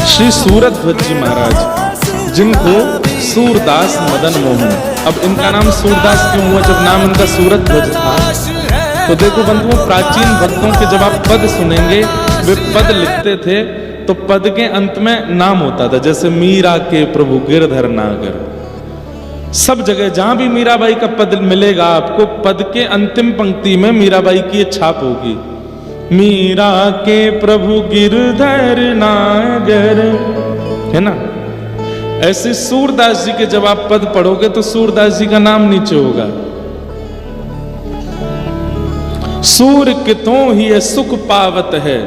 श्री सूरध्वज जी महाराज, जिनको सूरदास मदन मोहन, अब इनका नाम सूरदास क्यों हुआ? जब नाम इनका सूरध्वज था। तो देखो बंधुओं, प्राचीन भक्तों के जब आप पद सुनेंगे, वे पद लिखते थे तो पद के अंत में नाम होता था, जैसे मीरा के प्रभु गिरधर नागर। सब जगह जहां भी मीराबाई का पद मिलेगा आपको, पद के अंतिम पंक्ति में मीराबाई की छाप होगी, मीरा के प्रभु गिरधर नागर, है ना। ऐसे सूरदास जी के जब आप पद पढ़ोगे तो सूरदास जी का नाम नीचे होगा। सूर कितों ही सुख पावत है,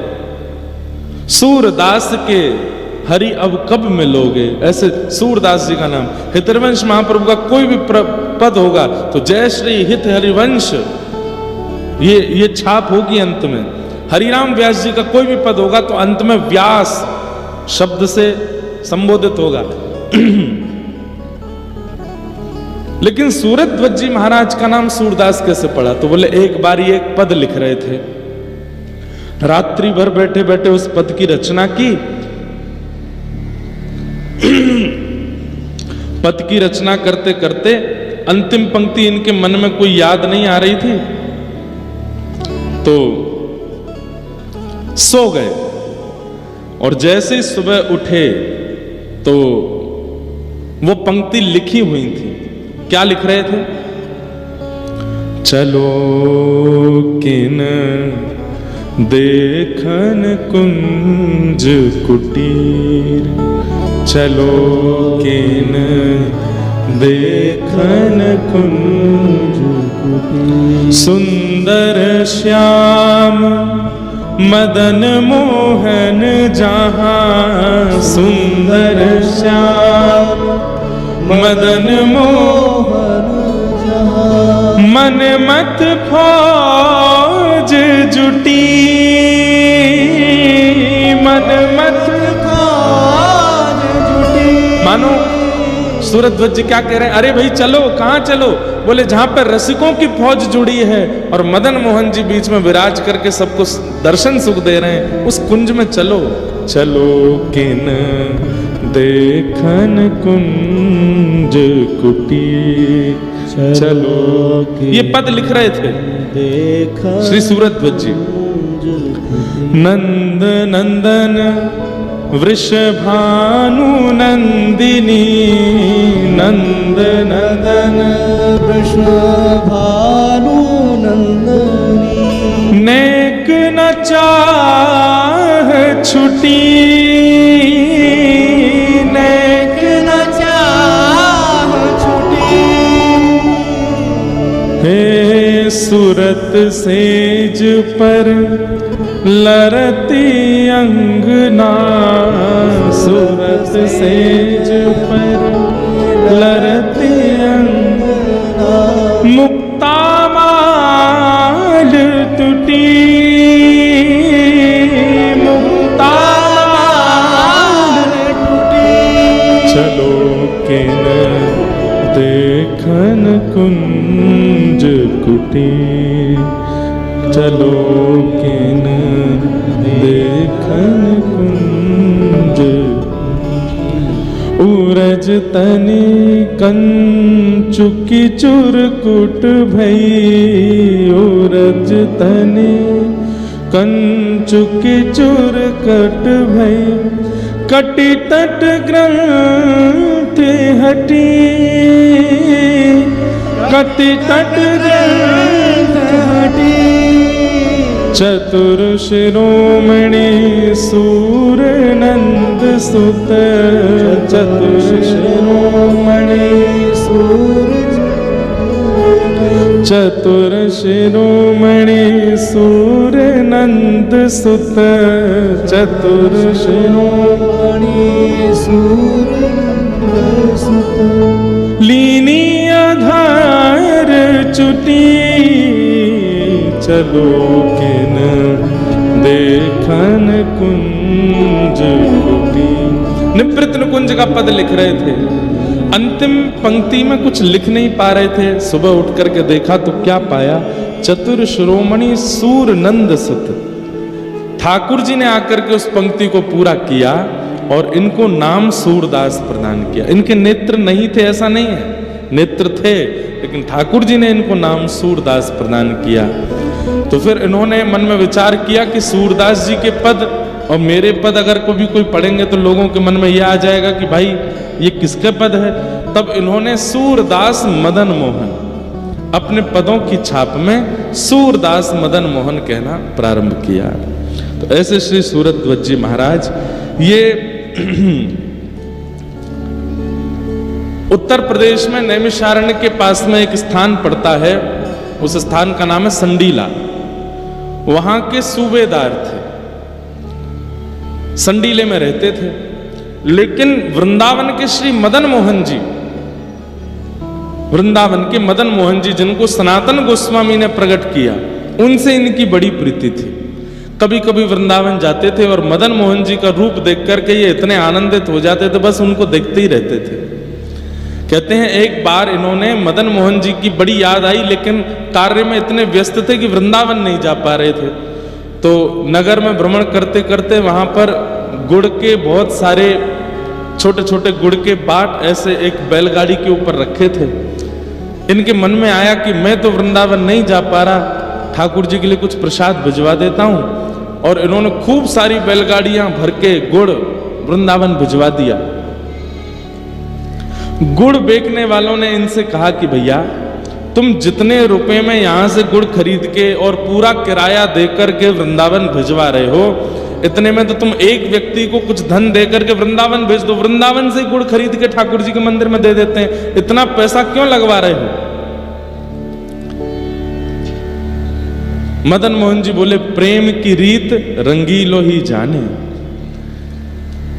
सूरदास के हरि अब कब मिलोगे, ऐसे सूरदास जी का नाम। हितवंश महाप्रभु का कोई भी पद होगा तो जय श्री हित हरिवंश, ये छाप होगी अंत में। हरिराम व्यास जी का कोई भी पद होगा तो अंत में व्यास शब्द से संबोधित होगा। लेकिन सूरध्वज जी महाराज का नाम सूरदास कैसे पड़ा? तो बोले एक बार ये एक पद लिख रहे थे, रात्रि भर बैठे बैठे उस पद की रचना की। पद की रचना करते करते अंतिम पंक्ति इनके मन में कोई याद नहीं आ रही थी, तो सो गए। और जैसे ही सुबह उठे तो वो पंक्ति लिखी हुई थी। क्या लिख रहे थे? चलो किन देखन कुंज कुटीर, चलो किन देखन कुंज कुटीर, सुंदर श्याम मदन मोहन जहां, सुंदर श्याम मदन मोहन जहां, मन मत फौज जुटी, मन मत फौज जुटी। मानो सूरध्वज जी क्या कह रहे हैं? अरे भाई चलो, कहां चलो? बोले जहां पर रसिकों की फौज जुड़ी है और मदन मोहन जी बीच में विराज करके सबको दर्शन सुख दे रहे हैं, उस कुंज में चलो। चलो किन देखन कुंज कुटी, चलो। ये पद लिख रहे थे श्री सूरध्वज जी। नंद नंदन वृषभानु नंदिनी, नंद नंदन वृषभानु नंदिनी, नेक न चाह छुटी, नेक न चाह छुटी, हे सुरत सेज पर लरती अंगना, सुरत सेज पर लरती अंगना, मुक्ता माल टूटी, मुक्ता माल टूटी, चलो किन देखन कुंज कुटी, चलो किन देखन कुंज। उरज तनि कंचुकी चुरकुट भई, उरज तनि कंचुकी चुरकट भई, कटि तट ग्रंथ हटी, कटि तट ग्रंथ हटी, चतुर शिरोमणि सूर नंद सुत, चतुर शिरोमणि सूर, चतुर शिरोमणि सूर नंद सुत, चतुर शिरोमणि सूर नंद सुत, लीनी आधार चुटी, चलो किन देखन कुंज कुटी। निवृत्त कुंज का पद लिख रहे थे, अंतिम पंक्ति में कुछ लिख नहीं पा रहे थे। सुबह उठ करके देखा तो क्या पाया? चतुर शिरोमणि सूर नंद सुत। ठाकुर जी ने आकर के उस पंक्ति को पूरा किया और इनको नाम सूरदास प्रदान किया। इनके नेत्र नहीं थे ऐसा नहीं है, नेत्र थे, लेकिन ठाकुर जी ने इनको नाम सूरदास प्रदान किया। तो फिर इन्होंने मन में विचार किया कि सूरदास जी के पद और मेरे पद अगर कभी कोई पढ़ेंगे तो लोगों के मन में यह आ जाएगा कि भाई ये किसके पद है। तब इन्होंने सूरदास मदन मोहन अपने पदों की छाप में सूरदास मदन मोहन कहना प्रारंभ किया। तो ऐसे श्री सूरध्वज जी महाराज ये उत्तर प्रदेश में नैमिषारण्य के पास में एक स्थान पड़ता है, उस स्थान का नाम है संडीला। वहां के सूबेदार थे, संडीले में रहते थे, लेकिन वृंदावन के श्री मदन मोहन जी, वृंदावन के मदन मोहन जी जिनको सनातन गोस्वामी ने प्रकट किया, उनसे इनकी बड़ी प्रीति थी। कभी कभी वृंदावन जाते थे और मदन मोहन जी का रूप देख करके ये इतने आनंदित हो जाते थे, बस उनको देखते ही रहते थे। कहते हैं एक बार इन्होंने मदन मोहन जी की बड़ी याद आई, लेकिन कार्य में इतने व्यस्त थे कि वृंदावन नहीं जा पा रहे थे। तो नगर में भ्रमण करते करते वहां पर गुड़ के बहुत सारे छोटे छोटे गुड़ के बाट ऐसे एक बैलगाड़ी के ऊपर रखे थे। इनके मन में आया कि मैं तो वृंदावन नहीं जा पा रहा, ठाकुर जी के लिए कुछ प्रसाद भिजवा देता हूं। और इन्होंने खूब सारी बैलगाड़ियां भर के गुड़ वृंदावन भिजवा दिया। गुड़ बेचने वालों ने इनसे कहा कि भैया तुम जितने रुपए में यहां से गुड़ खरीद के और पूरा किराया देकर के वृंदावन भिजवा रहे हो, इतने में तो तुम एक व्यक्ति को कुछ धन देकर के वृंदावन भेज दो, वृंदावन से गुड़ खरीद के ठाकुर जी के मंदिर में दे देते हैं, इतना पैसा क्यों लगवा रहे हो। मदन मोहन जी बोले प्रेम की रीत रंगीलो ही जाने।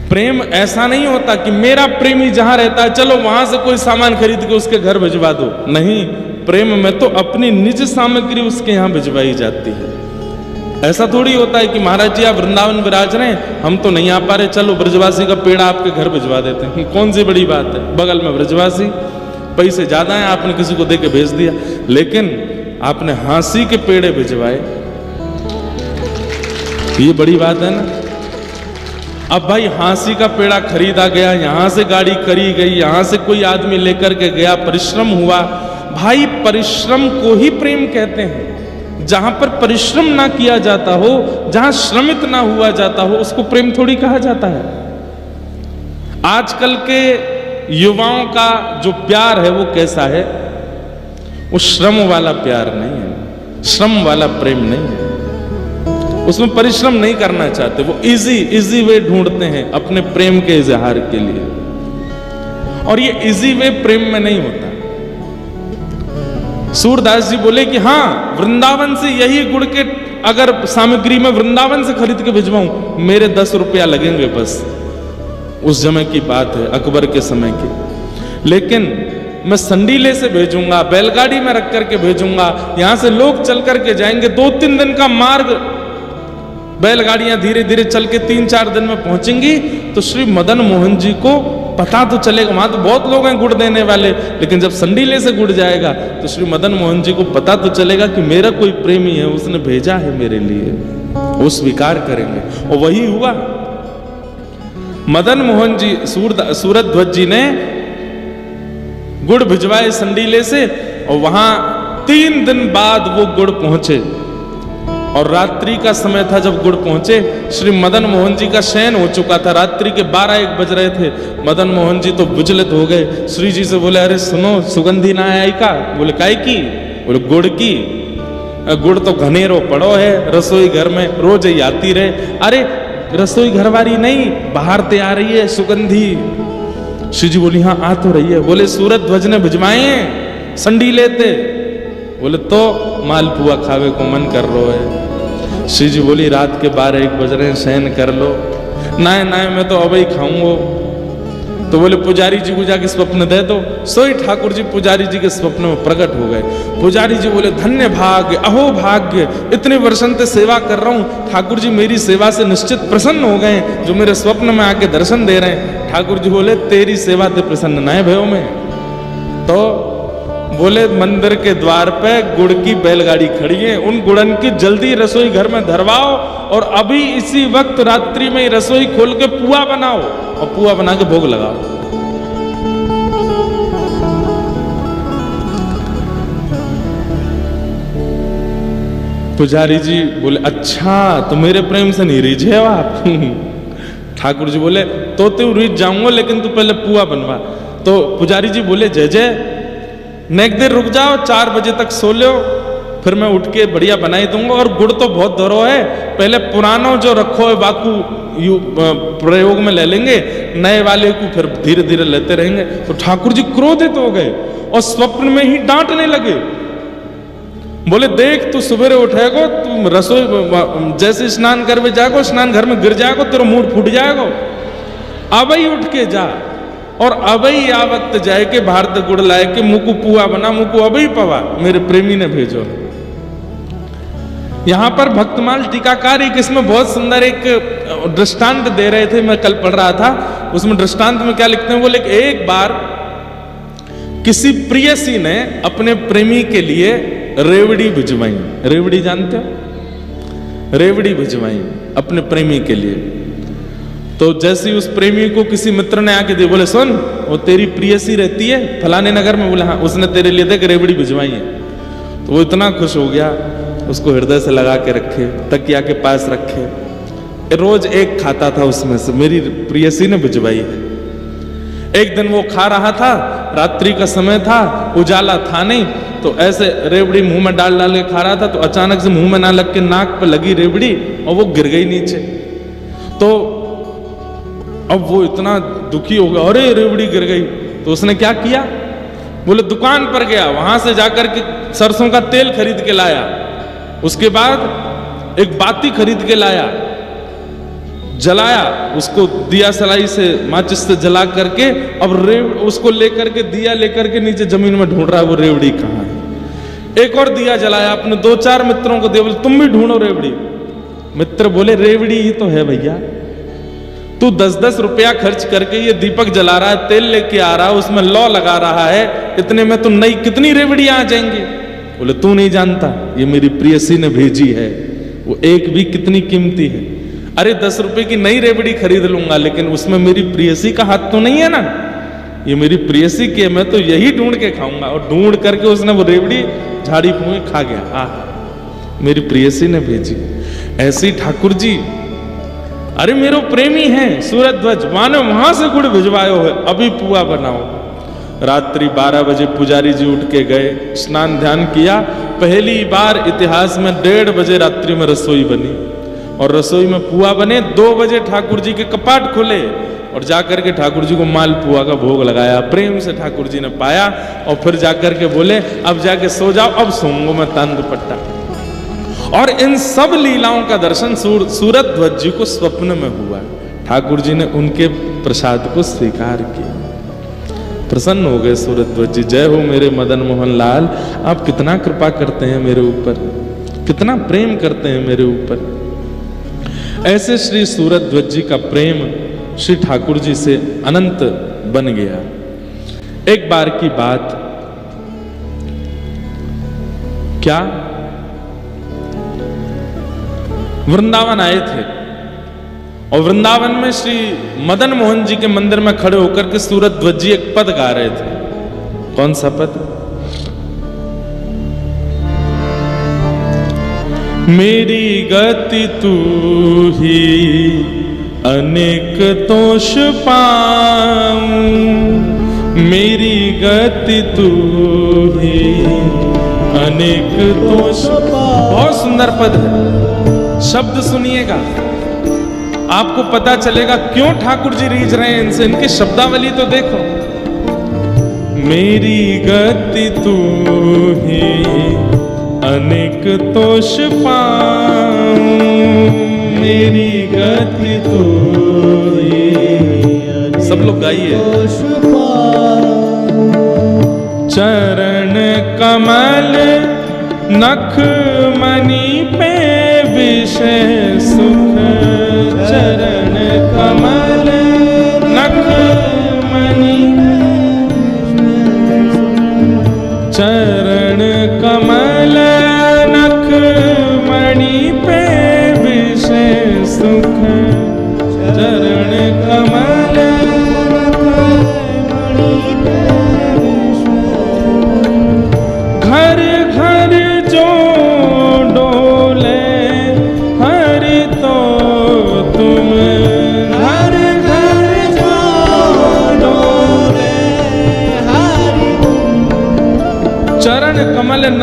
प्रेम ऐसा नहीं होता कि मेरा प्रेमी जहां रहता है चलो वहां से कोई सामान खरीद के उसके घर भिजवा दो, नहीं, प्रेम में तो अपनी निज सामग्री उसके यहां भिजवाई जाती है। ऐसा थोड़ी होता है कि महाराज जी आप वृंदावन विराज रहे हैं, हम तो नहीं आ पा रहे, चलो ब्रजवासी का पेड़ा आपके घर भिजवा देते हैं। कौन सी बड़ी बात है, बगल में ब्रजवासी, पैसे ज्यादा हैं, आपने किसी को दे के भेज दिया, लेकिन आपने हांसी के पेड़े भिजवाए, ये बड़ी बात है ना। अब भाई हांसी का पेड़ा खरीदा गया, यहां से गाड़ी करी गई, यहां से कोई आदमी लेकर के गया, परिश्रम हुआ। भाई परिश्रम को ही प्रेम कहते हैं। जहां पर परिश्रम ना किया जाता हो, जहां श्रमित ना हुआ जाता हो, उसको प्रेम थोड़ी कहा जाता है। आजकल के युवाओं का जो प्यार है वो कैसा है, वो श्रम वाला प्यार नहीं है, श्रम वाला प्रेम नहीं है, उसमें परिश्रम नहीं करना चाहते, वो इजी वे ढूंढते हैं अपने प्रेम के इजहार के लिए। और ये इजी वे प्रेम में नहीं होता। सूरदास जी बोले कि हाँ, वृंदावन से यही गुड़ के अगर सामग्री में वृंदावन से खरीद के भिजवाऊं, मेरे 10 रुपया लगेंगे बस। उस समय की बात है, अकबर के समय की। लेकिन मैं संडीले से भेजूंगा, बैलगाड़ी में रख करके भेजूंगा, यहां से लोग चल करके जाएंगे, 2-3 दिन का मार्ग, बैलगाड़ियां धीरे धीरे चल के 3-4 दिन में पहुंचेंगी। तो श्री मदन मोहन जी को पता तो चलेगा, वहां तो बहुत लोग हैं गुड़ देने वाले, लेकिन जब संडीले से गुड़ जाएगा तो श्री मदन मोहन जी को पता तो चलेगा कि मेरा कोई प्रेमी है, उसने भेजा है मेरे लिए, वो स्वीकार करेंगे। और वही हुआ। मदन मोहन जी सूरध्वज जी ने गुड़ भिजवाए संडीले से, और वहां 3 दिन बाद वो गुड़ पहुंचे। और रात्रि का समय था जब गुड़ पहुंचे। श्री मदन मोहन जी का शयन हो चुका था, रात्रि के 12-1 बज रहे थे। मदन मोहन जी तो विचलित हो गए, श्री जी से बोले अरे सुनो, सुगंधी ना आई का? बोले काय की? बोले गुड़ की। गुड़ तो घनेरो पड़ो है रसोई घर में, रोज ही आती रहे। अरे रसोई घर वाली नहीं, बाहर ते आ रही है सुगंधी। श्री जी बोली हाँ आ तो रही है। बोले सूरध्वज ने भिजवाए संडी लेते। बोले तो मालपुआ खावे को मन कर रो है। श्री जी बोली रात के 12-1 बज रहे हैं, शयन कर लो। नाय मैं तो अब ही खाऊंगो। तो बोले पुजारी जी को जाके स्वप्न दे दो। सोई ठाकुर जी पुजारी जी के स्वप्न में प्रकट हो गए। पुजारी जी बोले धन्य भाग्य, अहो भाग्य, इतने वर्षों से सेवा कर रहा हूँ, ठाकुर जी मेरी सेवा से निश्चित प्रसन्न हो गए, जो मेरे स्वप्न में आके दर्शन दे रहे हैं। ठाकुर जी बोले तेरी सेवा ते प्रसन्न ना है भयो में। तो बोले मंदिर के द्वार पे गुड़ की बैलगाड़ी खड़ी है, उन गुड़न की जल्दी रसोई घर में धरवाओ और अभी इसी वक्त रात्रि में रसोई खोल के पुआ बनाओ और पुआ बना के भोग लगाओ। पुजारी जी बोले अच्छा तो मेरे प्रेम से नहीं रीझे हो आप। ठाकुर जी बोले तो रीझ जाऊंगा लेकिन तू पहले पुआ बनवा। तो पुजारी जी बोले जय जय, नेक देर रुक जाओ, 4 बजे तक सो लो, फिर मैं उठ के बढ़िया बनाई दूंगा। और गुड़ तो बहुत धरो है, पहले पुरानो जो रखो है बाकू प्रयोग में ले लेंगे, नए वाले को फिर धीरे धीरे लेते रहेंगे। तो ठाकुर जी क्रोधित हो गए और स्वप्न में ही डांटने लगे। बोले देख तू सवेरे उठेगो, तू रसोई जैसे स्नान कर जाएगो, स्नान घर में गिर जाएगो, तेरा मूड फूट जाएगो। अब ही उठ के जा और अब ही आ वक्त जाए के भारत गुड़ लाए के मुकु पुआ बना, मुकु अब ही पवा, मेरे प्रेमी ने भेजो। यहां पर भक्तमाल टीकाकार एक इसमें बहुत सुंदर एक दृष्टांत दे रहे थे, मैं कल पढ़ रहा था। उसमें दृष्टांत में क्या लिखते हैं, बोले एक बार किसी प्रियसी ने अपने प्रेमी के लिए रेवड़ी भिजवाई। रेवड़ी जानते हो? रेवड़ी भिजवाई अपने प्रेमी के लिए। तो जैसे उस प्रेमी को किसी मित्र ने आके दे, बोले सुन वो तेरी प्रियसी रहती है फलाने नगर में, बोले हाँ, उसने तेरे लिए देख रेवड़ी भिजवाई है। तो वो इतना खुश हो गया, उसको हृदय से लगा के रखे, तकिया के पास रखे, रोज एक खाता था उसमें से, मेरी प्रियसी ने भिजवाई है। एक दिन वो खा रहा था, रात्रि का समय था, उजाला था नहीं, तो ऐसे रेवड़ी मुंह में डाल डाल के खा रहा था, तो अचानक से मुंह में ना लग के नाक पे लगी रेवड़ी और वो गिर गई नीचे। तो अब वो इतना दुखी हो गया, अरे रेवड़ी गिर गई। तो उसने क्या किया, बोले दुकान पर गया, वहां से जाकर के सरसों का तेल खरीद के लाया, उसके बाद एक बाती खरीद के लाया, जलाया, उसको दिया सलाई से माचिस से जला करके अब उसको लेकर के दिया लेकर के नीचे जमीन में ढूंढ रहा है वो रेवड़ी कहाँ है। एक और दिया जलाया, अपने 2-4 मित्रों को दिया, बोले तुम भी ढूंढो रेवड़ी। मित्र बोले रेवड़ी ही तो है भैया, तू 10-10 रुपया खर्च करके ये दीपक जला रहा है, तेल लेके आ रहा है, उसमें लौ लगा रहा है, इतने में तो नई कितनी रेवड़ियां आ जाएंगी। बोले तू नहीं जानता, ये मेरी प्रियसी ने भेजी है, वो एक भी कितनी कीमती है। अरे 10 रुपए की नई रेवड़ी खरीद लूंगा, लेकिन उसमें मेरी प्रियसी का हाथ तो नहीं है ना, ये मेरी प्रियसी की है, मैं तो यही ढूंढ के खाऊंगा। और ढूंढ करके उसने वो रेवड़ी झाड़ी फूंकी खा गया। मेरी प्रियसी ने भेजी। ऐसी ठाकुर जी, अरे मेरो प्रेमी है सूरध्वज, माने वहां से गुड़ भिजवायो है, अभी पुआ बनाओ। रात्रि 12 बजे पुजारी जी उठ के गए, स्नान ध्यान किया, पहली बार इतिहास में 1:30 बजे रात्रि में रसोई बनी और रसोई में पुआ बने। 2 बजे ठाकुर जी के कपाट खुले और जाकर के ठाकुर जी को माल पुआ का भोग लगाया, प्रेम से ठाकुर जी ने पाया और फिर जाकर के बोले अब जाके सो जाओ, अब सोऊंगा मैं तान दुपट्टा। और इन सब लीलाओं का दर्शन सूरध्वज जी को स्वप्न में हुआ। ठाकुर जी ने उनके प्रसाद को स्वीकार किया, प्रसन्न हो गए सूरध्वज जी। जय हो मेरे मदन मोहन लाल, आप कितना कृपा करते हैं मेरे ऊपर, कितना प्रेम करते हैं मेरे ऊपर। ऐसे श्री सूरध्वज जी का प्रेम श्री ठाकुर जी से अनंत बन गया। एक बार की बात, क्या वृंदावन आए थे और वृंदावन में श्री मदन मोहन जी के मंदिर में खड़े होकर के सूरध्वज जी एक पद गा रहे थे। कौन सा पद? मेरी गति तू ही अनेक तोष पाऊं, मेरी गति तू ही अनेक तोष। बहुत सुंदर पद है, शब्द सुनिएगा आपको पता चलेगा क्यों ठाकुर जी रीझ रहे हैं इनसे। इनकी शब्दावली तो देखो। मेरी गति तू ही अनेक तोष पाऊं, मेरी गति तू ही। सब लोग गाइए। चरण कमल नख मणि पे विषय सुख, चरण कमल नख मणि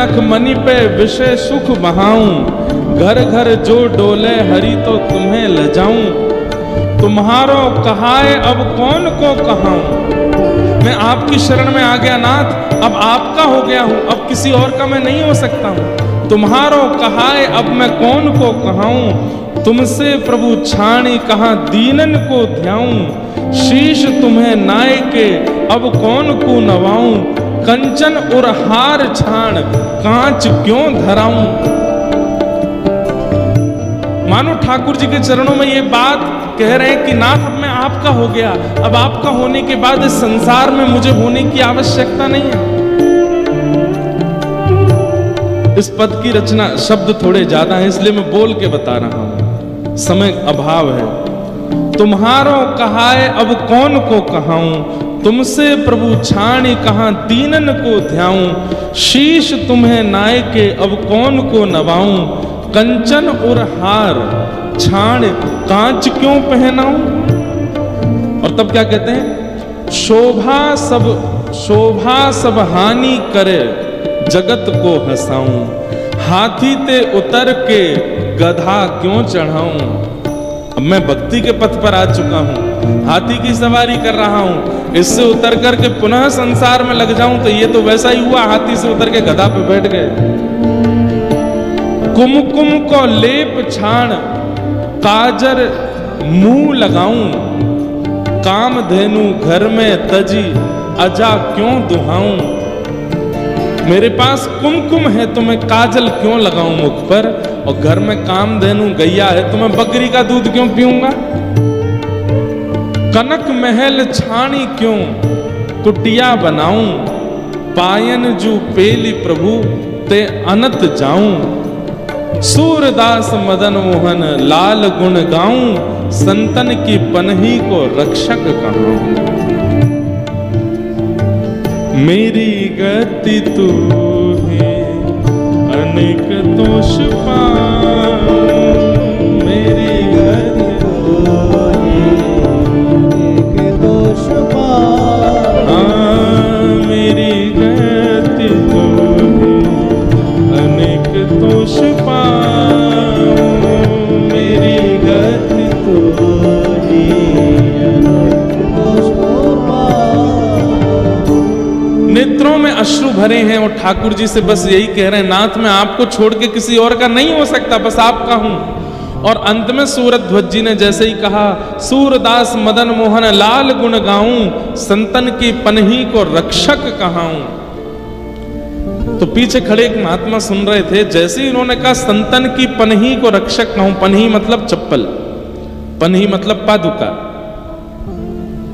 नख मणि पे विषय सुख बहाऊं, घर घर जो डोले हरि तो तुम्हें लजाऊं। तुम्हारो कहाए अब कौन को कहाऊं, मैं आपकी शरण में आ गया नाथ, अब आपका हो गया हूं, अब किसी और का मैं नहीं हो सकता हूं। तुम्हारो कहाए अब मैं कौन को कहाऊं, तुमसे प्रभु छाणी कहां दीनन को ध्याऊं। शीश तुम्हें नाय के अब कौन को नवाऊं, कंचन और हार छाण कांच क्यों धराऊं। मानो ठाकुर जी के चरणों में ये बात कह रहे हैं कि नाथ अब मैं आपका हो गया, अब आपका होने के बाद इस संसार में मुझे होने की आवश्यकता नहीं है। इस पद की रचना शब्द थोड़े ज्यादा हैं इसलिए मैं बोल के बता रहा हूं, समय अभाव है। तुम्हारो कहाए अब कौन को कहाऊं, तुमसे प्रभु छाणी कहां दीनन को ध्याऊं। शीश तुम्हें नाय के अब कौन को नवाऊं, कंचन और हार छाण कांच क्यों पहनाऊं। और तब क्या कहते हैं, शोभा सब हानि करे जगत को हंसाऊं। हाथी ते उतर के गधा क्यों चढ़ाऊं। अब मैं भक्ति के पथ पर आ चुका हूं, हाथी की सवारी कर रहा हूं, इससे उतर करके पुनः संसार में लग जाऊं तो ये तो वैसा ही हुआ, हाथी से उतर के गधा पे बैठ गए। कुमकुम को लेप छाण काजर मुंह लगाऊं, कामधेनु घर में तजी अजा क्यों दुहाऊं। मेरे पास कुमकुम है तो मैं काजल क्यों लगाऊं मुख पर, और घर में कामधेनु गैया है तो मैं बकरी का दूध क्यों पीऊंगा। कनक महल छाणी क्यों कुटिया बनाऊं, पायन जू पेली प्रभु ते अनत जाऊं। सूरदास मदन मोहन लाल गुण गाऊं, संतन की पनही को रक्षक कहूं। मेरी गति तू है अनेक दोष पाऊं, मेरी गति तू है अनेक दोष पाऊं। मेरी गति तू है अनेक दोष पाऊं, मेरी गति तू नेत्रों में अश्रु भरे हैं और ठाकुर जी से बस यही कह रहे हैं, नाथ मैं आपको छोड़ के किसी और का नहीं हो सकता, बस आपका हूं। और अंत में सूरध्वज जी ने जैसे ही कहा, सूरदास मदन मोहन लाल गुण गाऊं, संतन की पनही को रक्षक कहाऊं। तो पीछे खड़े एक महात्मा सुन रहे थे, जैसे ही इन्होंने कहा संतन की पनही को रक्षक कहूं, पनही मतलब चप्पल, पनही मतलब पादुका,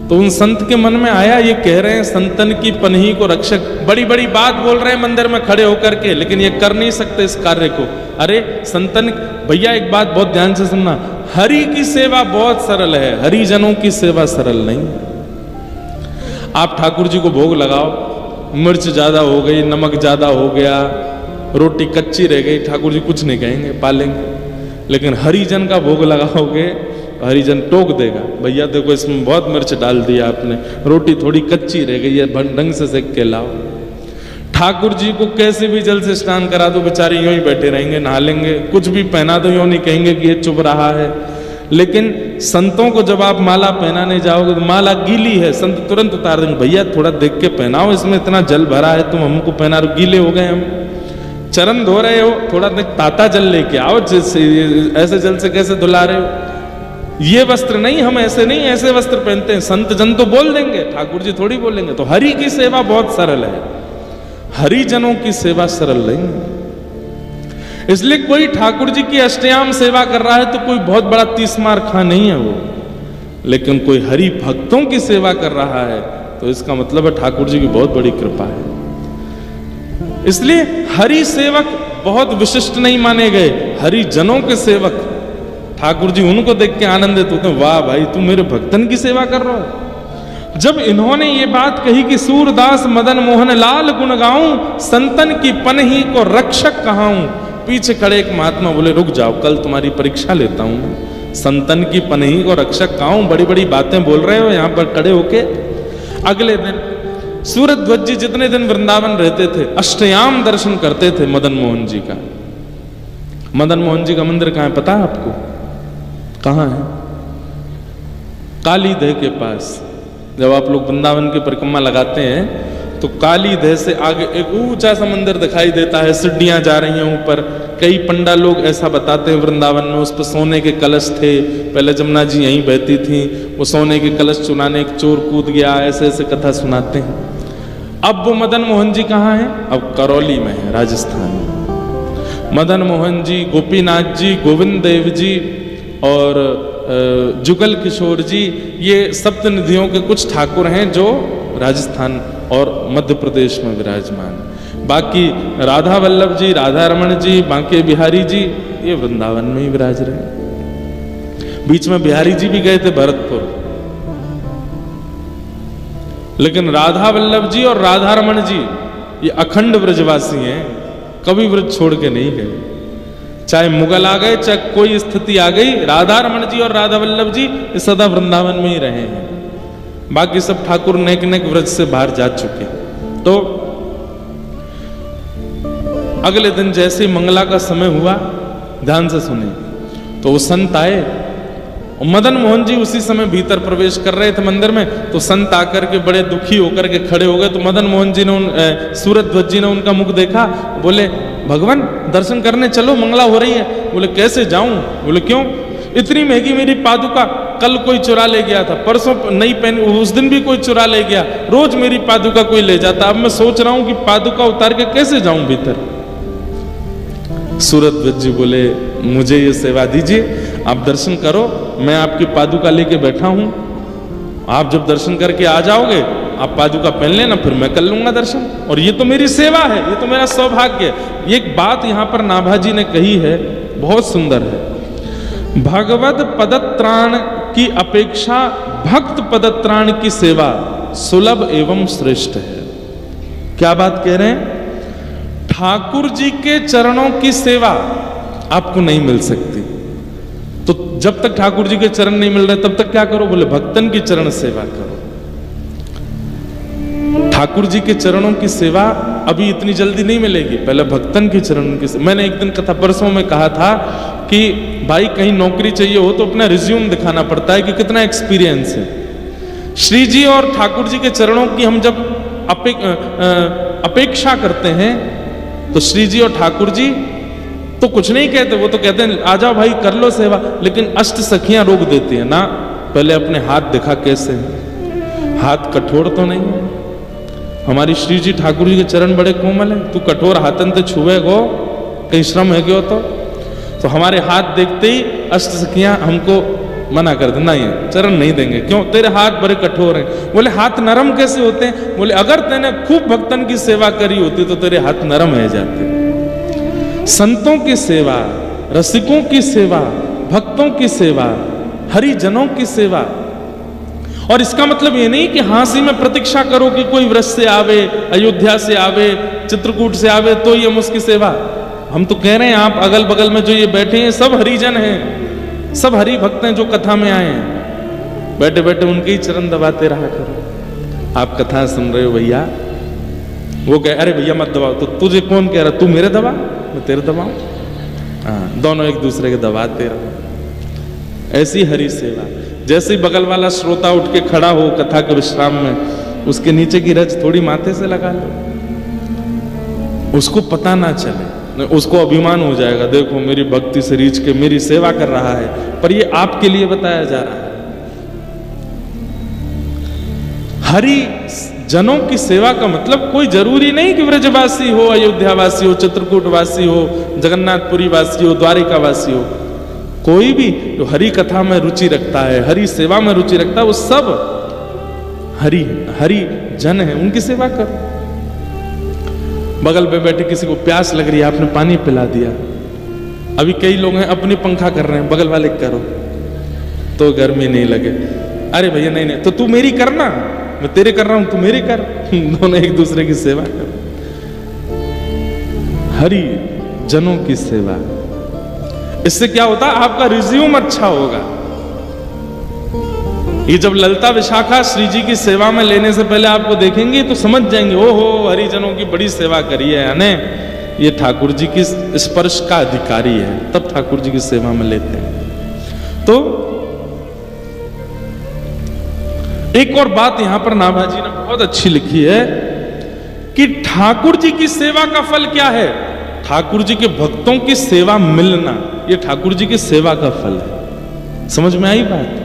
तो उन संत के मन में आया, ये कह रहे हैं संतन की पनही को रक्षक, बड़ी बड़ी बात बोल रहे हैं मंदिर में खड़े होकर के, लेकिन ये कर नहीं सकते इस कार्य को। अरे संतन, भैया एक बात बहुत ध्यान से सुनना, हरि की सेवा बहुत सरल है, हरिजनों की सेवा सरल नहीं। आप ठाकुर जी को भोग लगाओ, मिर्च ज्यादा हो गई, नमक ज्यादा हो गया, रोटी कच्ची रह गई, ठाकुर जी कुछ नहीं कहेंगे, पालेंगे। लेकिन हरिजन का भोग लगाओगे, हरिजन टोक देगा, भैया देखो इसमें बहुत मिर्च डाल दिया आपने, रोटी थोड़ी कच्ची रह गई है, ढंग से सेक के लाओ। ठाकुर जी को कैसे भी जल से स्नान करा दो, बेचारे यूं ही बैठे रहेंगे, नहा लेंगे, कुछ भी पहना दो यूं नहीं कहेंगे कि ये चुभ रहा है। लेकिन संतों को जब आप माला पहनाने जाओगे तो माला गीली है, संत तुरंत उतार देंगे, भैया थोड़ा देख के पहनाओ, इसमें इतना जल भरा है, तुम हमको पहना रहे हो, गीले हो गए हम। चरण धो रहे हो, थोड़ा ताता जल लेके आओ, ऐसे जल से कैसे धुला रहे हो। ये वस्त्र नहीं, हम ऐसे नहीं, ऐसे वस्त्र पहनते हैं। संत जन तो बोल देंगे, ठाकुर जी थोड़ी बोलेंगे। तो हरि की सेवा बहुत सरल है, हरिजनों की सेवा सरल नहीं। इसलिए कोई ठाकुर जी की अष्टयाम सेवा कर रहा है तो कोई बहुत बड़ा तीसमार खां नहीं है वो, लेकिन कोई हरि भक्तों की सेवा कर रहा है तो इसका मतलब है ठाकुर जी की बहुत बड़ी कृपा है। इसलिए हरि सेवक बहुत विशिष्ट नहीं माने गए, हरिजनों के सेवक ठाकुर जी उनको देख के आनंदित होते हैं, वाह भाई तू मेरे भक्तन की सेवा कर रहा है। जब इन्होंने ये बात कही कि सूरदास मदन मोहन लाल गुण गाऊं, संतन की पनही को रक्षक कहाऊं, पीछे खड़े एक महात्मा बोले रुक जाओ, कल तुम्हारी परीक्षा लेता हूं। संतन की पनही को रक्षक कहाऊं, बड़ी बड़ी बातें बोल रहे हो यहां पर खड़े होके। अगले दिन सूरध्वज जी जितने दिन वृंदावन रहते थे अष्टयाम दर्शन करते थे मदन मोहन जी का। मदन मोहन जी का मंदिर कहाँ है पता है आपको? कहाँ है? काली दह के पास। जब आप लोग वृंदावन की परिक्रमा लगाते हैं तो काली दह से आगे एक ऊंचा सा मंदिर दिखाई देता है, सीढ़ियां जा रही हैं ऊपर। कई पंडा लोग ऐसा बताते हैं वृंदावन में उस पर सोने के कलश थे, पहले जमुना जी यहीं बहती थी, वो सोने के कलश चुराने एक चोर कूद गया, ऐसे ऐसे कथा सुनाते हैं। अब वो मदन मोहन जी कहाँ हैं? अब करौली में है, राजस्थान में। मदन मोहन जी, गोपीनाथ जी, गोविंद देव जी और जुगल किशोर जी, ये सप्तनिधियों के कुछ ठाकुर हैं जो राजस्थान और मध्य प्रदेश में विराजमान। बाकी राधा वल्लभ जी, राधा रमण जी, बांके बिहारी जी, ये वृंदावन में ही विराज रहे। बीच में बिहारी जी भी गए थे भरतपुर, लेकिन राधा वल्लभ जी और राधा रमण जी ये अखंड ब्रजवासी हैं, कभी ब्रज छोड़ के नहीं गए। चाहे मुगल आ गए, चाहे कोई स्थिति आ गई, राधा रमण जी और राधा वल्लभ जी ये सदा वृंदावन में ही रहे हैं। बाकी सब ठाकुर नेक नेक व्रज से बाहर जा चुके। तो अगले दिन जैसे ही मंगला का समय हुआ, ध्यान से सुने, तो वो संत आए और मदन मोहन जी उसी समय भीतर प्रवेश कर रहे थे मंदिर में। तो संत आकर के बड़े दुखी होकर के खड़े हो गए। तो मदन मोहन जी ने, सूरध्वज जी ने उनका मुख देखा, बोले भगवान दर्शन करने चलो, मंगला हो रही है। बोले कैसे जाऊं? बोले क्यों? इतनी महंगी मेरी पादुका कल कोई चुरा ले गया था, परसों नई पहनी, उस दिन भी कोई चुरा ले गया, रोज मेरी पादुका कोई ले जाता। अब मैं सोच रहा हूं कि पादुका उतार के कैसे जाऊं भीतर। सूरध्वज जी बोले मुझे ये सेवा दीजिए, आप दर्शन करो, मैं आपकी पादुका लेके बैठा हूं, आप जब दर्शन करके आ जाओगे आप पादुका पहन लेना, फिर मैं कर लूंगा दर्शन। और ये तो मेरी सेवा है, ये तो मेरा सौभाग्य है। एक बात यहां पर नाभाजी ने कही है, बहुत सुंदर है। भगवत पदत्राण की अपेक्षा भक्त पदत्राण की सेवा सुलभ एवं श्रेष्ठ है। क्या बात कह रहे हैं? ठाकुर जी के चरणों की सेवा आपको नहीं मिल सकती, तो जब तक ठाकुर जी के चरण नहीं मिल रहे तब तक क्या करो? बोले भक्तन की चरण सेवा करो। ठाकुर जी के चरणों की सेवा अभी इतनी जल्दी नहीं मिलेगी, पहले भक्तन के चरणों की सेवा। मैंने एक दिन कथा परसों में कहा था कि भाई कहीं नौकरी चाहिए हो तो अपना रिज्यूम दिखाना पड़ता है कि कितना एक्सपीरियंस है। श्री जी और ठाकुर जी के चरणों की हम जब अपेक्षा करते हैं तो श्री जी और ठाकुर जी तो कुछ नहीं कहते, वो तो कहते हैं आ जाओ भाई कर लो सेवा। लेकिन अष्ट सखियां रोक देती हैं ना, पहले अपने हाथ दिखा कैसे हैं, हाथ कठोर तो नहीं। हमारी श्री जी ठाकुर जी के चरण बड़े कोमल हैं, तू कठोर हाथन ते छुए गो, कहीं श्रम है क्यों? तो हमारे हाथ देखते ही अष्ट सखियां हमको मना कर दे, नहीं चरण नहीं देंगे, क्यों? तेरे हाथ बड़े कठोर हैं। बोले हाथ नरम कैसे होते हैं? बोले अगर तेने खूब भक्तन की सेवा करी होती तो तेरे हाथ नरम हो जाते। संतों की सेवा, रसिकों की सेवा, भक्तों की सेवा, हरिजनों की सेवा। और इसका मतलब ये नहीं कि हाँसी में प्रतीक्षा करो कि कोई व्रज से आवे, अयोध्या से आवे, चित्रकूट से आवे तो ये हम उसकी सेवा। हम तो कह रहे हैं आप अगल बगल में जो ये बैठे हैं सब हरिजन हैं, सब हरि भक्त हैं जो कथा में आए हैं। बैठे बैठे उनके ही चरण दबाते रहा करो। आप कथा सुन रहे हो भैया, वो कहे अरे भैया मत दबाओ, तो तुझे कौन कह रहा? तू मेरे दबा, मैं तेरे दबाऊं? हाँ, दोनों एक दूसरे के दबाते रहो। ऐसी हरि सेवा। जैसे ही बगल वाला श्रोता उठ के खड़ा हो कथा के विश्राम में, उसके नीचे की रज थोड़ी माथे से लगा लो, उसको पता ना चले, उसको अभिमान हो जाएगा, देखो मेरी भक्ति से रीझ के मेरी सेवा कर रहा है, पर ये आपके लिए बताया जा रहा है। हरि जनों की सेवा का मतलब कोई जरूरी नहीं कि ब्रजवासी हो, अयोध्यावासी हो, चित्रकूटवासी हो, जगन्नाथपुरी वासी हो, द्वारिका वासी हो, कोई भी जो हरि कथा में रुचि रखता है, हरि सेवा में रुचि रखता है, वो सब हरि जन है, उनकी सेवा करो। बगल में बैठे किसी को प्यास लग रही है, आपने पानी पिला दिया। अभी कई लोग हैं अपनी पंखा कर रहे हैं, बगल वाले करो तो गर्मी नहीं लगे। अरे भैया नहीं, तो तू मेरी करना, मैं तेरे कर रहा हूं, तू मेरी कर। दोनों एक दूसरे की सेवा करो। हरि जनों की सेवा, इससे क्या होता है? आपका रिज्यूम अच्छा होगा। ये जब ललिता विशाखा श्री जी की सेवा में लेने से पहले आपको देखेंगे तो समझ जाएंगे, ओहो हरिजनों की बड़ी सेवा करी है, यानी ये ठाकुर जी की स्पर्श का अधिकारी है, तब ठाकुर जी की सेवा में लेते हैं। तो एक और बात यहां पर नाभाजी ने बहुत अच्छी लिखी है कि ठाकुर जी की सेवा का फल क्या है? ठाकुर जी के भक्तों की सेवा मिलना, ये ठाकुर जी की सेवा का फल है। समझ में आई बात?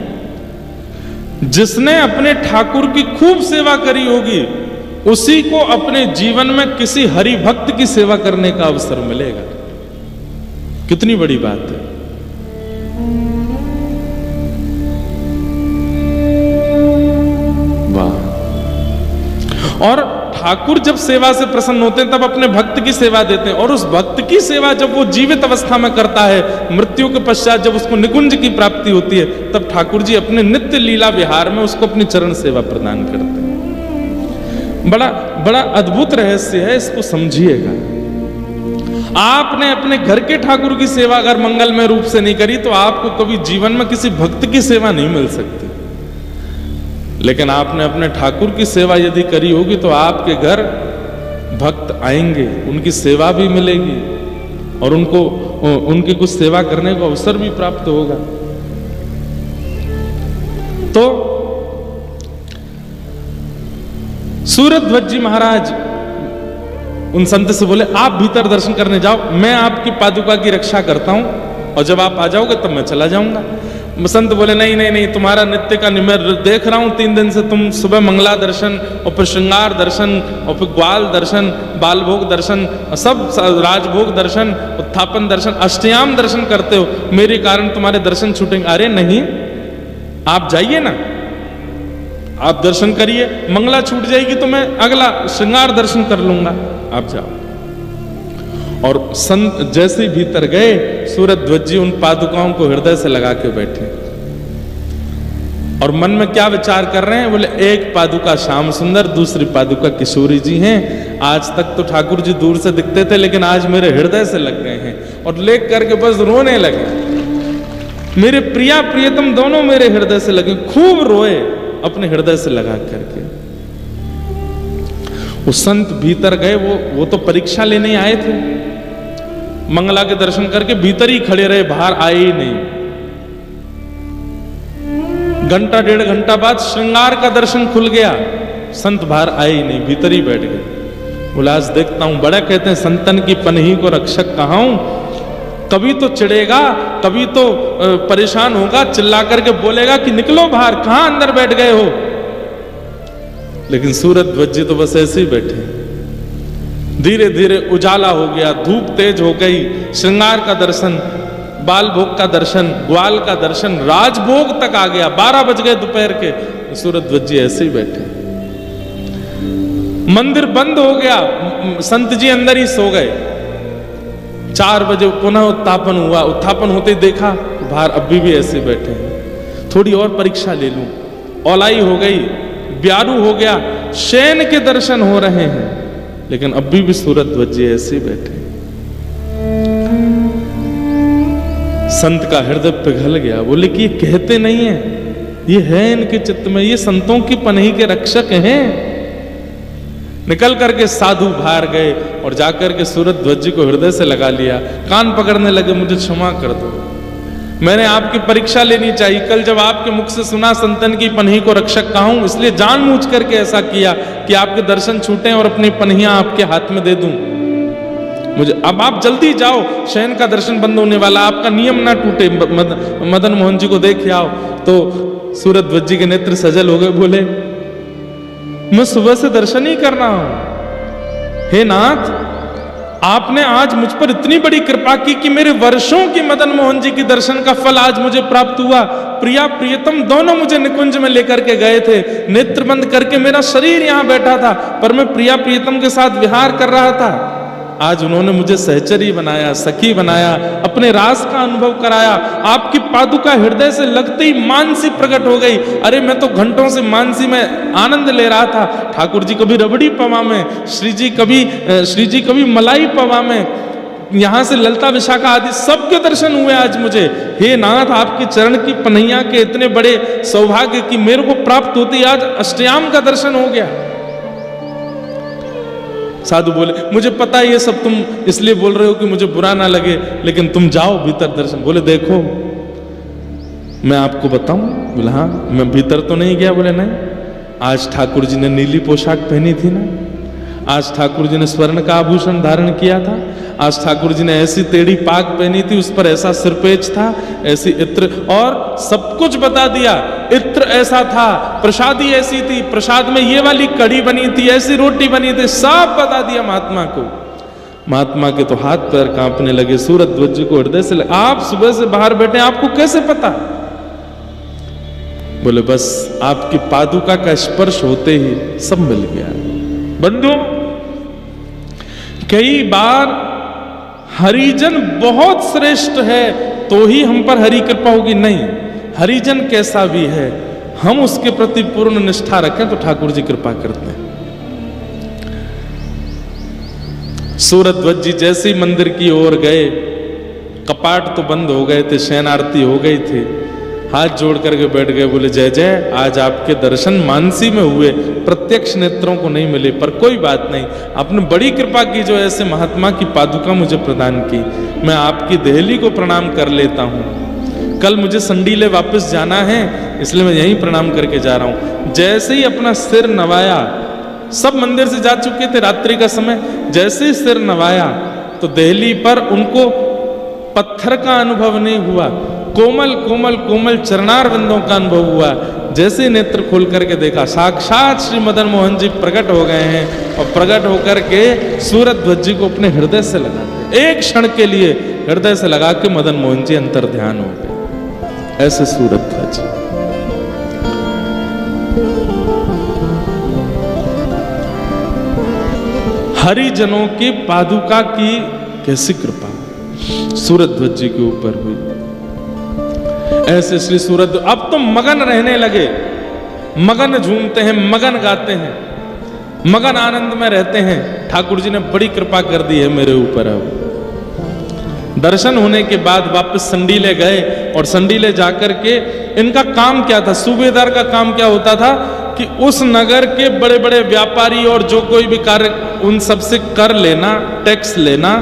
जिसने अपने ठाकुर की खूब सेवा करी होगी उसी को अपने जीवन में किसी हरि भक्त की सेवा करने का अवसर मिलेगा। कितनी बड़ी बात है। वाह। और ठाकुर जब सेवा से प्रसन्न होते हैं तब अपने भक्त की सेवा देते हैं, और उस भक्त की सेवा जब वो जीवित अवस्था में करता है, मृत्यु के पश्चात जब उसको निकुंज की प्राप्ति होती है, तब ठाकुर जी अपने नित्य लीला विहार में उसको अपनी चरण सेवा प्रदान करते हैं। बड़ा बड़ा अद्भुत रहस्य है, इसको समझिएगा। आपने अपने घर के ठाकुर की सेवा अगर मंगलमय रूप से नहीं करी तो आपको कभी जीवन में किसी भक्त की सेवा नहीं मिल सकती। लेकिन आपने अपने ठाकुर की सेवा यदि करी होगी तो आपके घर भक्त आएंगे, उनकी सेवा भी मिलेगी और उनको उनकी कुछ सेवा करने का अवसर भी प्राप्त होगा। तो सूरध्वज जी महाराज उन संत से बोले, आप भीतर दर्शन करने जाओ, मैं आपकी पादुका की रक्षा करता हूं, और जब आप आ जाओगे तब मैं चला जाऊंगा। संत बोले, नहीं नहीं नहीं, तुम्हारा नित्य का मैं देख रहा हूं 3 दिन से, तुम सुबह मंगला दर्शन और फिर श्रृंगार दर्शन और फिर ग्वाल दर्शन, बालभोग दर्शन, सब राजभोग दर्शन, उत्थापन दर्शन, अष्टयाम दर्शन करते हो, मेरे कारण तुम्हारे दर्शन छूटेंगे। अरे नहीं, आप जाइए ना, आप दर्शन करिए, मंगला छूट जाएगी तो मैं अगला श्रृंगार दर्शन कर लूंगा, आप जाओ। और संत जैसे भीतर गए, सूरध्वज जी उन पादुकाओं को हृदय से लगा के बैठे और मन में क्या विचार कर रहे हैं? बोले, एक पादुका श्याम सुंदर, दूसरी पादुका किशोरी जी हैं। आज तक तो ठाकुर जी दूर से दिखते थे, लेकिन आज मेरे हृदय से लग गए हैं, और लेख करके बस रोने लगे। मेरे प्रिया प्रियतम दोनों मेरे हृदय से लगे, खूब रोए अपने हृदय से लगा करके। वो संत भीतर गए, वो तो परीक्षा लेने आए थे, मंगला के दर्शन करके भीतर ही खड़े रहे, बाहर आए ही नहीं। घंटा 1.5 घंटा बाद श्रृंगार का दर्शन खुल गया, संत बाहर आए ही नहीं, भीतर ही बैठ गए। बोला, आज देखता हूं, बड़ा कहते हैं संतन की पनही को रक्षक कहा हूं, कभी तो चिढ़ेगा, कभी तो परेशान होगा, चिल्ला करके बोलेगा कि निकलो बाहर, कहां अंदर बैठ गए हो। लेकिन सूरध्वज जी तो बस ऐसे ही बैठे। धीरे धीरे उजाला हो गया, धूप तेज हो गई, श्रृंगार का दर्शन, बाल भोग का दर्शन, ग्वाल का दर्शन, राजभोग तक आ गया। 12 बज गए दोपहर के, सूरध्वज जी ऐसे ही बैठे। मंदिर बंद हो गया, संत जी अंदर ही सो गए। 4 बजे पुनः उत्थापन हुआ, उत्थापन होते ही देखा बाहर अभी भी ऐसे बैठे हैं। थोड़ी और परीक्षा ले लूं, औलाई हो गई, ब्यारू हो गया, शयन के दर्शन हो रहे हैं, लेकिन अभी भी सूरध्वज जी ऐसे बैठे। संत का हृदय पिघल गया, बोले कि ये कहते नहीं है, ये है इनके चित्त में, ये संतों की पनही के रक्षक हैं। निकल करके साधु बाहर गए और जाकर के सूरध्वज जी को हृदय से लगा लिया, कान पकड़ने लगे, मुझे क्षमा कर दो, मैंने आपकी परीक्षा लेनी चाहिए। कल जब आपके मुख से सुना संतन की पनही को रक्षक कहा हूं, इसलिए जानबूझ करके ऐसा किया कि आपके दर्शन छूटे और अपनी पनहियां आपके हाथ में दे दूं। मुझे अब आप जल्दी जाओ, शयन का दर्शन बंद होने वाला, आपका नियम ना टूटे, मदन मोहन जी को देख आओ। तो सूरध्वज जी के नेत्र सजल हो गए, बोले, मैं सुबह से दर्शन ही कर रहा हूं, हे नाथ, आपने आज मुझ पर इतनी बड़ी कृपा की कि मेरे वर्षों की मदन मोहन जी की दर्शन का फल आज मुझे प्राप्त हुआ। प्रिया प्रियतम दोनों मुझे निकुंज में लेकर के गए थे, नेत्र बंद करके मेरा शरीर यहां बैठा था, पर मैं प्रिया प्रियतम के साथ विहार कर रहा था। आज उन्होंने मुझे सहचरी बनाया, सखी बनाया, अपने रास का अनुभव कराया। आपकी पादुका हृदय से लगते ही मानसी प्रकट हो गई। अरे मैं तो घंटों से मानसी में आनंद ले रहा था। ठाकुर जी कभी रबड़ी पवा में, श्री जी कभी मलाई पवा में, यहां से ललता विशाखा आदि सबके दर्शन हुए आज मुझे। हे नाथ, आपके चरण की पनैया के इतने बड़े सौभाग्य की मेरे को प्राप्त होती, आज अष्टयाम का दर्शन हो गया। साधु बोले, मुझे पता है ये सब तुम इसलिए बोल रहे हो कि मुझे बुरा ना लगे, लेकिन तुम जाओ भीतर दर्शन। बोले देखो मैं आपको बताऊं? बोले हाँ। मैं भीतर तो नहीं गया। बोले नहीं, आज ठाकुर जी ने नीली पोशाक पहनी थी ना, आज ठाकुर जी ने स्वर्ण का आभूषण धारण किया था, आज ठाकुर जी ने ऐसी टेढ़ी पाग पहनी थी, उस पर ऐसा सिरपेच था, ऐसी इत्र, और सब कुछ बता दिया। इत्र ऐसा था, प्रसादी ऐसी थी, प्रसाद में ये वाली कढ़ी बनी थी, ऐसी रोटी बनी थी, सब बता दिया महात्मा को। महात्मा के तो हाथ पैर कांपने लगे, सूरत ध्वज को हृदय से लगे। आप सुबह से बाहर बैठे, आपको कैसे पता? बोले बस आपकी पादुका का स्पर्श होते ही सब मिल गया। बंधुओं, कई बार हरिजन बहुत श्रेष्ठ है तो ही हम पर हरि कृपा होगी, नहीं, हरिजन कैसा भी है हम उसके प्रति पूर्ण निष्ठा रखें तो ठाकुर जी कृपा करते हैं। सूरत ध्वज जी जैसे ही मंदिर की ओर गए, कपाट तो बंद हो गए थे, शयन आरती हो गई थी, हाथ जोड़ करके बैठ गए। बोले जय जय, आज आपके दर्शन मानसी में हुए, प्रत्यक्ष नेत्रों को नहीं मिले, पर कोई बात नहीं, आपने बड़ी कृपा की जो ऐसे महात्मा की पादुका मुझे प्रदान की। मैं आपकी देहली को प्रणाम कर लेता हूँ। कल मुझे संडीले वापस जाना है, इसलिए मैं यहीं प्रणाम करके जा रहा हूँ। जैसे ही अपना सिर नवाया, सब मंदिर से जा चुके थे रात्रि का समय, जैसे ही सिर नवाया तो देहली पर उनको पत्थर का अनुभव नहीं हुआ, कोमल कोमल कोमल चरणार बिंदों का अनुभव हुआ। जैसे नेत्र खोल करके देखा, साक्षात श्री मदन मोहन जी प्रकट हो गए हैं, और प्रकट होकर के सूरत ध्वज जी को अपने हृदय से लगा दिया। एक क्षण के लिए हृदय से लगा के मदन मोहन जी अंतर ध्यान हो गए। ऐसे सूरत ध्वज। हरिजनों की पादुका की कैसी कृपा सूरत ध्वज जी के ऊपर हुई। ऐसे श्री सूरत अब तो मगन रहने लगे, मगन झूमते हैं, मगन गाते हैं, मगन आनंद में रहते हैं। ठाकुर जी ने बड़ी कृपा कर दी है मेरे ऊपर। अब दर्शन होने के बाद वापस संडीले गए, और संडीले जाकर के इनका काम क्या था, सूबेदार का काम क्या होता था कि उस नगर के बड़े बड़े व्यापारी और जो कोई भी कार्य, उन सबसे कर लेना, टैक्स लेना,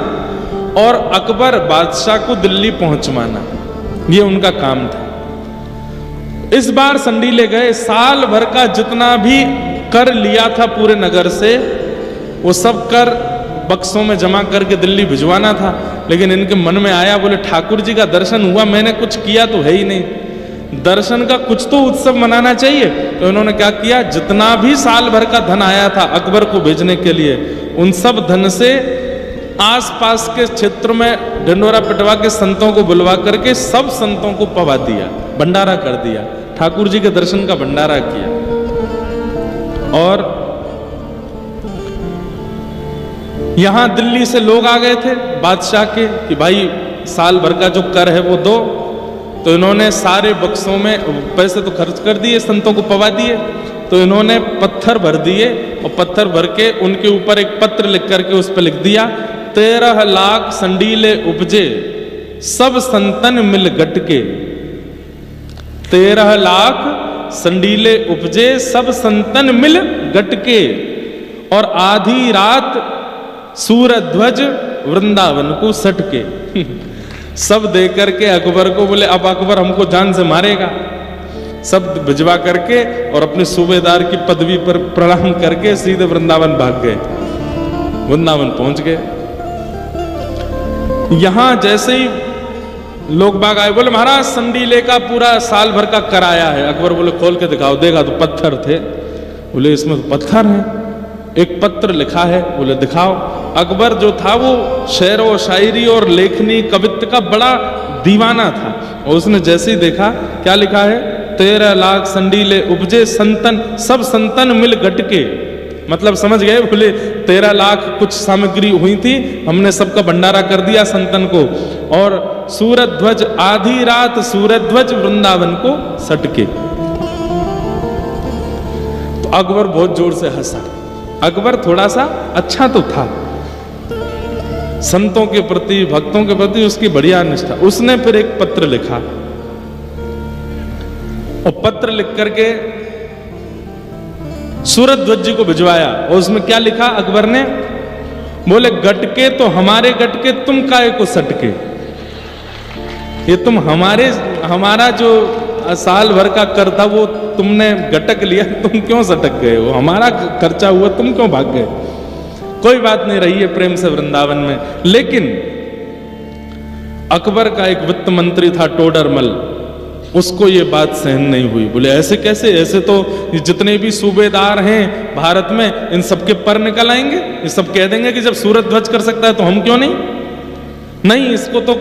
और अकबर बादशाह को दिल्ली पहुंचवाना, ये उनका काम था। इस बार संडीले गए, साल भर का जितना भी कर लिया था पूरे नगर से, वो सब कर बक्सों में जमा करके दिल्ली भिजवाना था। लेकिन इनके मन में आया, बोले ठाकुर जी का दर्शन हुआ, मैंने कुछ किया तो है ही नहीं, दर्शन का कुछ तो उत्सव मनाना चाहिए। तो इन्होंने क्या किया, जितना भी साल भर का धन आया था अकबर को भेजने के लिए, उन सब धन से आसपास के क्षेत्र में ढिंडोरा पिटवा के संतों को बुलवा करके सब संतों को पवा दिया, भंडारा कर दिया, ठाकुर जी के दर्शन का भंडारा किया। और यहां दिल्ली से लोग आ गए थे बादशाह के कि भाई साल भर का जो कर है वो दो। तो इन्होंने सारे बक्सों में पैसे तो खर्च कर दिए, संतों को पवा दिए, तो इन्होंने पत्थर भर दिए, और पत्थर भर के उनके ऊपर एक पत्र लिख करके उस पर लिख दिया, 13 लाख संडीले उपजे सब संतन मिल गटके। 13 लाख संडीले उपजे सब संतन मिल गटके, और आधी रात सूरत ध्वज वृंदावन को सटके। सब दे करके अकबर को बोले अब अकबर हमको जान से मारेगा। सब भिजवा करके और अपने सूबेदार की पदवी पर प्रणाम करके सीधे वृंदावन भाग गए। वृंदावन पहुंच गए। यहां जैसे ही लोग बाग आए, बोले महाराज संडीले का पूरा साल भर का कराया है। अकबर बोले खोल के दिखाओ। देखा तो पत्थर थे। बोले इसमें तो पत्थर है, एक पत्र लिखा है। बोले दिखाओ। अकबर जो था वो शेर व शायरी और लेखनी कवित्व का बड़ा दीवाना था, और उसने जैसे ही देखा क्या लिखा है, 13 लाख संडीले उपजे संतन सब संतन मिल गटके। मतलब समझ गए। बोले 13 लाख कुछ सामग्री हुई थी, हमने सबका भंडारा कर दिया संतन को। और सूरत ध्वज आधी रात सूरत ध्वज वृंदावन को सटके। तो अकबर बहुत जोर से हंसा। अकबर थोड़ा सा अच्छा तो था, संतों के प्रति, भक्तों के प्रति उसकी बढ़िया निष्ठा। उसने फिर एक पत्र लिखा और पत्र लिख करके सूरध्वज जी को भिजवाया। और उसमें क्या लिखा अकबर ने? बोले गटके तो हमारे गटके, तुम काहे को सटके। ये तुम हमारा जो साल भर का कर था वो तुमने गटक लिया, तुम क्यों सटक गए हो? हमारा खर्चा हुआ, तुम क्यों भाग गए? कोई बात नहीं, रही है प्रेम से वृंदावन में। लेकिन अकबर का एक वित्त मंत्री था टोडरमल, उसको ये बात सहन नहीं हुई। बोले ऐसे कैसे? ऐसे तो जितने भी सूबेदार हैं भारत में, इन सबके पर निकल आएंगे। ये सब कह देंगे कि जब सूरध्वज कर सकता है तो हम क्यों नहीं? नहीं, इसको तो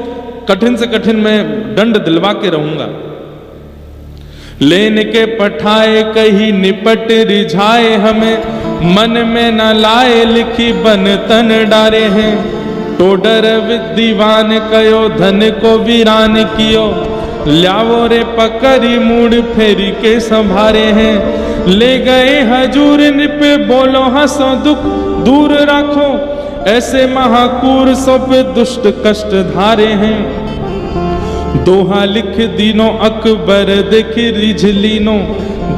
कठिन से कठिन मैं दंड दिलवा के रहूंगा। लेन के पठाए कहीं निपट रिझाए, हमें मन में न लाए लिखी बन तन डारे हैं। टोडर दीवान कयो धन को वीरान कियो, ल्यावो रे पकड़ी मूड फेरी के संभारे हैं। ले गए हजूर नृप बोलो हंसो दुख दूर रखो, ऐसे महाकूर सो पे दुष्ट कष्ट धारे हैं। दोहा लिख दीनो अकबर देख रिझलीनो,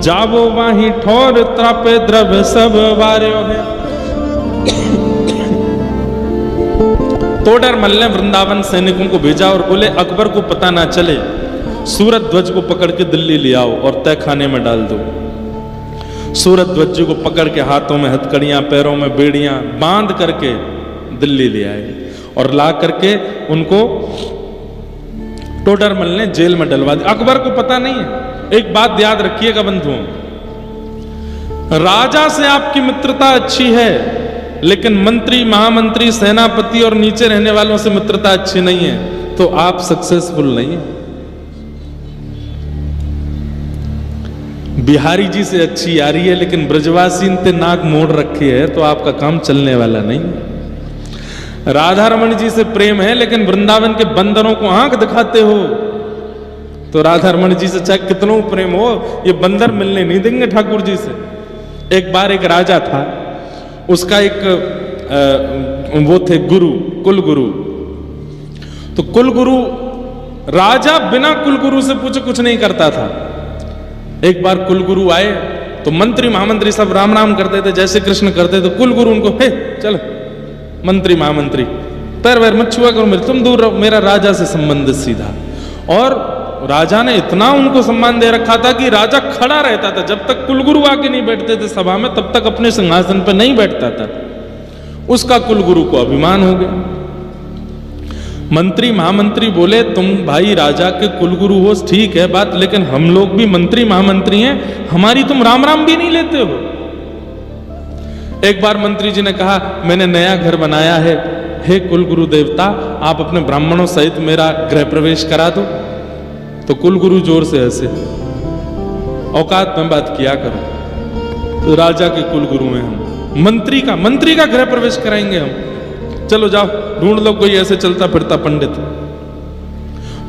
जावो वाही ठोर त्रापे द्रव सब वार्यो है। तोडरमल ने वृंदावन सैनिकों को भेजा और बोले अकबर को पता ना चले, सूरध्वज को पकड़ के दिल्ली ले आओ और तहखाने में डाल दो। सूरध्वज जी को पकड़ के हाथों में हथकड़ियां, पैरों में बेड़ियां बांध करके दिल्ली ले आए और ला करके उनको टोडरमल ने जेल में डलवा दिया। अकबर को पता नहीं है। एक बात याद रखिएगा बंधुओं, राजा से आपकी मित्रता अच्छी है, लेकिन मंत्री, महामंत्री, सेनापति और नीचे रहने वालों से मित्रता अच्छी नहीं है तो आप सक्सेसफुल नहीं है। बिहारी जी से अच्छी यारी है, लेकिन ब्रजवासी ने नाक मोड़ रखी है तो आपका काम चलने वाला नहीं है। राधा रमन जी से प्रेम है, लेकिन वृंदावन के बंदरों को आंख दिखाते हो तो राधा रमन जी से चाहे कितना प्रेम हो, ये बंदर मिलने नहीं देंगे ठाकुर जी से। एक बार एक राजा था, उसका एक वो थे गुरु, कुल गुरु। तो कुल गुरु, राजा बिना कुल गुरु से पूछे कुछ नहीं करता था। एक बार कुल गुरु आए तो मंत्री महामंत्री सब राम राम करते थे, जैसे कृष्ण करते थे। कुल गुरु उनको, हे चलो मंत्री महामंत्री पैर वैर मत छुआ करो मेरे, तुम दूर रहो, मेरा राजा से संबंध सीधा। और राजा ने इतना उनको सम्मान दे रखा था कि राजा खड़ा रहता था, जब तक कुलगुरु आके नहीं बैठते थे सभा में तब तक अपने सिंहासन पर नहीं बैठता था। उसका कुलगुरु को अभिमान हो गया। मंत्री महामंत्री बोले तुम भाई राजा के कुलगुरु हो, ठीक है बात, लेकिन हम लोग भी मंत्री महामंत्री हैं, हमारी तुम राम राम भी नहीं लेते हो। एक बार मंत्री जी ने कहा मैंने नया घर बनाया है, हे कुलगुरु देवता आप अपने ब्राह्मणों सहित मेरा गृह प्रवेश करा दो। तो कुलगुरु जोर से हंसे, औकात में बात किया करो, तो राजा के कुलगुरु हैं हम, मंत्री का गृह प्रवेश कराएंगे हम, चलो जाओ ढूंढ लो कोई ऐसे चलता फिरता पंडित।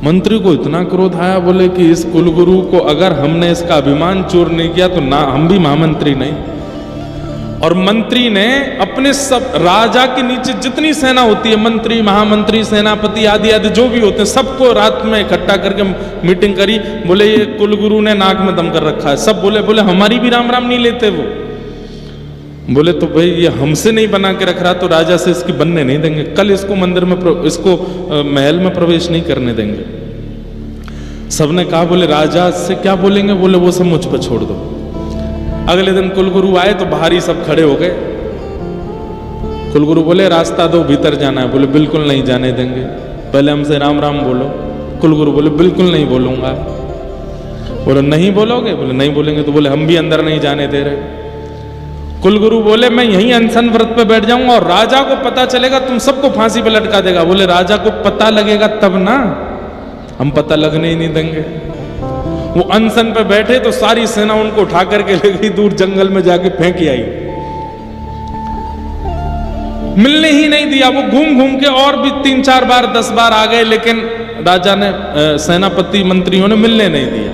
मंत्री को इतना क्रोध आया, बोले कि इस कुलगुरु को अगर हमने इसका अभिमान चूर नहीं किया तो ना हम भी महामंत्री नहीं। और मंत्री ने अपने सब राजा के नीचे जितनी सेना होती है, मंत्री महामंत्री सेनापति आदि आदि जो भी होते हैं, सबको रात में इकट्ठा करके मीटिंग करी। बोले ये कुलगुरु ने नाक में दम कर रखा है। सब बोले हमारी भी राम राम नहीं लेते वो। बोले तो भाई ये हमसे नहीं बना के रख रहा तो राजा से इसकी बनने नहीं देंगे, कल इसको मंदिर में इसको महल में प्रवेश नहीं करने देंगे। सबने कहा बोले राजा से क्या बोलेंगे, बोले वो सब मुझ पर छोड़ दो। अगले दिन कुलगुरु आए तो बाहर ही सब खड़े हो गए। कुलगुरु बोले रास्ता दो भीतर जाना है, बोले बिल्कुल नहीं जाने देंगे, पहले हमसे राम राम बोलो। कुलगुरु बोले बिल्कुल नहीं बोलूंगा। बोले नहीं बोलोगे, बोले नहीं बोलेंगे। तो बोले हम भी अंदर नहीं जाने दे रहे। कुलगुरु बोले मैं यहीं अनशन व्रत पे बैठ जाऊंगा और राजा को पता चलेगा तुम सबको फांसी पे लटका देगा। बोले राजा को पता लगेगा तब ना, हम पता लगने ही नहीं देंगे। वो अनशन पे बैठे तो सारी सेना उनको उठा करके ले गई, दूर जंगल में जाके फेंक आई, मिलने ही नहीं दिया। वो घूम घूम के और भी 3-4 बार 10 बार आ गए, लेकिन राजा ने सेनापति मंत्रियों ने मिलने नहीं दिया।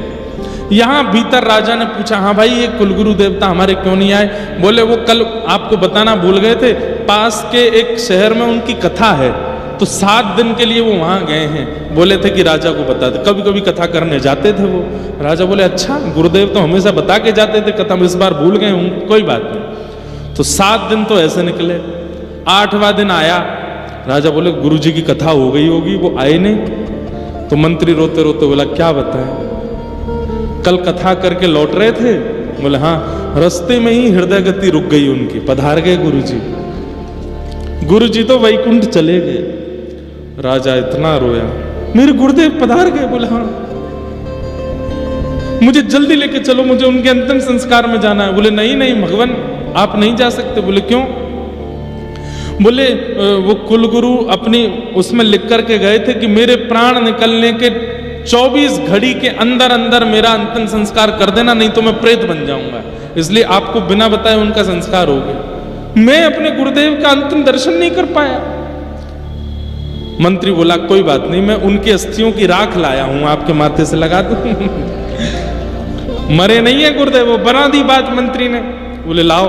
यहां भीतर राजा ने पूछा हाँ भाई ये कुलगुरु देवता हमारे क्यों नहीं आए। बोले वो कल आपको बताना भूल गए थे, पास के एक शहर में उनकी कथा है, तो 7 दिन के लिए वो वहां गए हैं, बोले थे कि राजा को बता दे। कभी कभी कथा करने जाते थे वो। राजा बोले अच्छा, गुरुदेव तो हमेशा बता के जाते थे कथा, हम इस बार भूल गए हूं, कोई बात नहीं। तो 7 दिन तो ऐसे निकले। 8वां दिन आया, राजा बोले गुरुजी की कथा हो गई होगी, वो आए नहीं। तो मंत्री रोते रोते बोला क्या बताएं, कल कथा करके लौट रहे थे? बोले हाँ, रास्ते में ही हृदय गति रुक गई उनकी, पधार गए गुरुजी। गुरुजी तो वैकुंठ चले गए। राजा इतना रोया, मेरे गुरुदेव पधार गए? बोले हाँ, मुझे जल्दी लेके चलो, मुझे उनके अंतिम संस्कार में जाना है। बोले नहीं नहीं भगवान, आप नहीं जा सकते। बोले क्यों? बोले वो कुलगुरु अपनी उसमें लिख करके गए थे कि मेरे प्राण निकलने के 24 घड़ी के अंदर अंदर मेरा अंतिम संस्कार कर देना, नहीं तो मैं प्रेत बन जाऊंगा, इसलिए आपको बिना बताए उनका संस्कार हो गया। मैं अपने गुरुदेव का अंतिम दर्शन नहीं कर पाया। मंत्री बोला कोई बात नहीं, मैं उनकी अस्थियों की राख लाया हूं, आपके माथे से लगा दूं। मरे नहीं है गुरुदेव, वो बना दी बात मंत्री ने। बोले लाओ,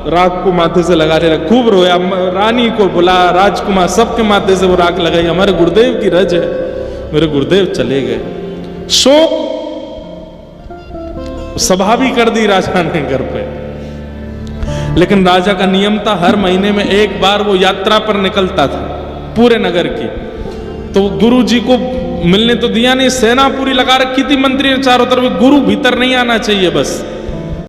राख को माथे से लगा रहे। खूब रोया, रानी को बुला, राजकुमार, सबके माथे से वो राख लगाई, हमारे गुरुदेव की रज है। मेरे गुरुदेव चले गए। शोक सभा भी कर दी राजा ने घर पे। लेकिन राजा का नियम था हर महीने में एक बार वो यात्रा पर निकलता था पूरे नगर की। तो गुरु जी को मिलने तो दिया नहीं, सेना पूरी लगा रखी थी मंत्री ने चारों तरफ, गुरु भीतर नहीं आना चाहिए बस।